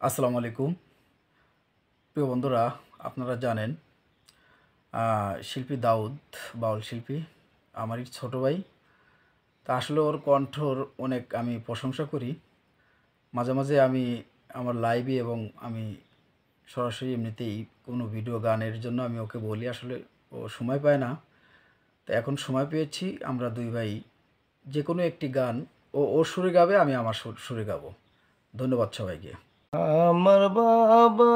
আসসালামু আলাইকুম। প্রিয় বন্ধুরা, আপনারা জানেন শিল্পী দাউদ বাউল শিল্পী আমারই ছোট ভাই। তা আসলে ওর কণ্ঠর অনেক আমি প্রশংসা করি। মাঝে মাঝে আমি আমার লাইভে এবং আমি সরাসরি এমনিতেই কোনো ভিডিও গানের জন্য আমি ওকে বলি, আসলে ও সময় পায় না। তো এখন সময় পেয়েছি, আমরা দুই ভাই যে কোনো একটি গান ওর সুরে গাবে, আমি আমার সুরে গাবো। ধন্যবাদ সবাইকে। আমার বাবা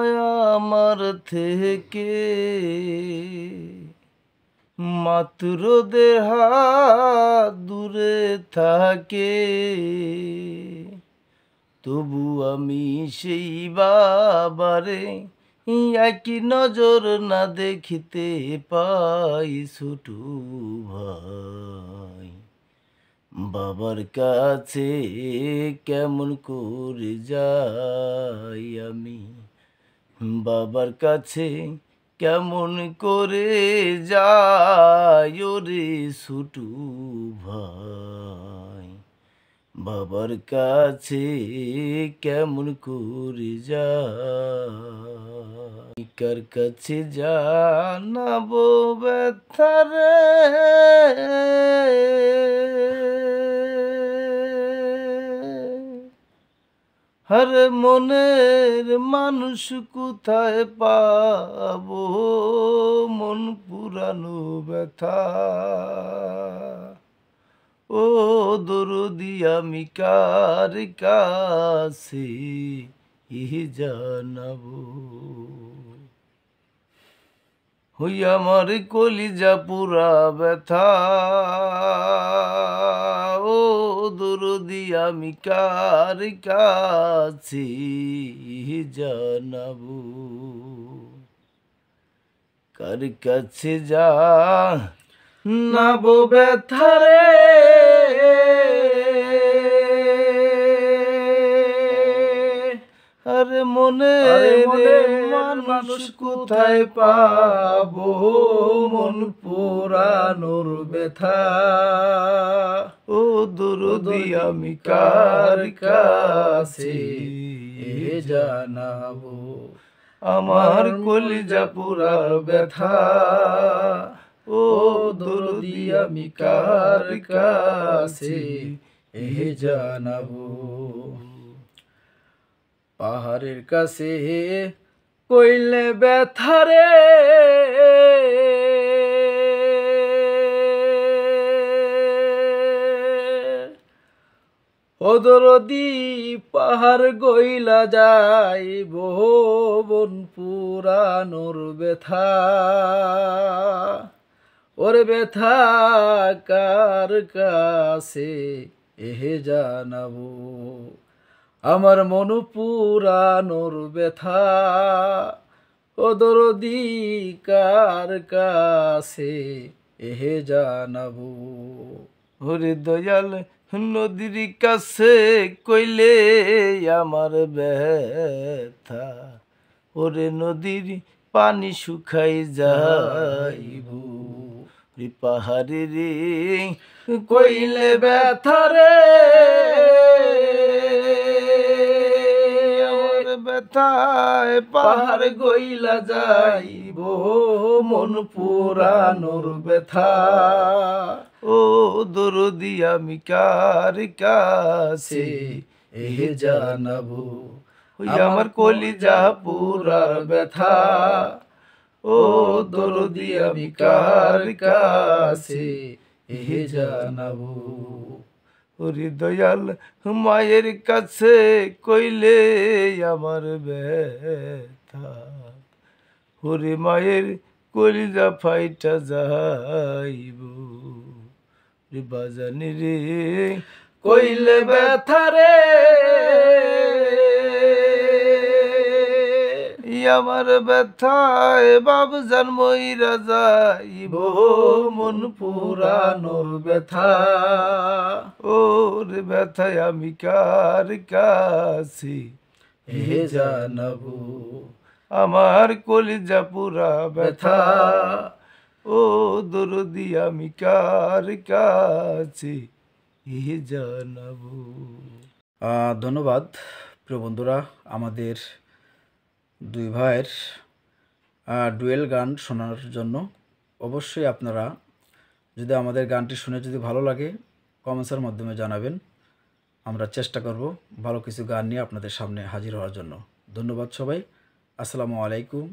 আমার থেকে মাত্র ১.৫ হাত দূরে থাকে, তবু আমি সেই বাবারে একই নজর না দেখিতে পাই। ছোট ভাই বাবার কাছে কেমন করে যাই আমি, বাবার কাছে কেমন করে যাই ওরে ছোট ভাই, বাবার কাছে কেমন করে যাই, কার কাছে জানাবো ব্যথারে, আরে মনের মানুষ কোথায় পাবো, মন পুরানো ব্যথা, ও দরদি আমি কার কাছে জানাবো। হই আমার কলিজা পুরা ব্যথা, ও দরদি আমি কার কাছে জানাবো, কার কাছে জানাবো ব্যথারে, আরে মনের মানুষ কোথায় পাবো, মন পুরানোর ব্যথা, ও দরদি আমি কার কাছে জানাবো আমার কলিজা পুরা ব্যথা, ও দরদি আমি কার কাছে জানাবো। পাহাড়ের কাছে কইলে ব্যথারে, ও দরদি পাহাড় গইলা যাইব, বন পুরানোর ব্যথা, ওরে ব্যথা কার কাছে জানাবো, আমার মন পুরানোর ব্যথা, ও দরদি কার কাছে জানাবো। ওরে দয়াল নদীর কাছে কইলে আমার ব্যথা, ওরে নদীর পানি শুকাই যাইব, রে পাহাড়ে রে কইলে ব্যথা রে, আমার ব্যথায় পাহাড় গইলা যাইব, মন পুরানোর ব্যথা, ও দরদি আমি কার কাছে জানাবো, ওই আমার কলিজা পুরার ব্যথা, ও দরদি আমি কার কাছে জানাবো। ওরে দয়াল মায়ের কাছে কইলে আমার ব্যথা, ওরে মায়ের কলিজা ফাইটা যাইব, রে বাজানি রে কইলে ব্যথা রে, আমার ব্যথায় বাপ জন্মইরা যাইব, মন পুরানোর ব্যথা, ওরে ব্যথায় আমি কার কাছে জানাবো, আমার কলিজা পুরা ব্যথা, ও দরদি আমি কার কাছে জানাবো। ধন্যবাদ প্রিয় বন্ধুরা, আমাদের দুই ভাইয়ের ডুয়েল গান শোনার জন্য অবশ্যই আপনারা যদি আমাদের গানটি শুনে যদি ভালো লাগে কমেন্টসের মাধ্যমে জানাবেন। আমরা চেষ্টা করব ভালো কিছু গান নিয়ে আপনাদের সামনে হাজির হওয়ার জন্য। ধন্যবাদ সবাই। আসসালামু আলাইকুম।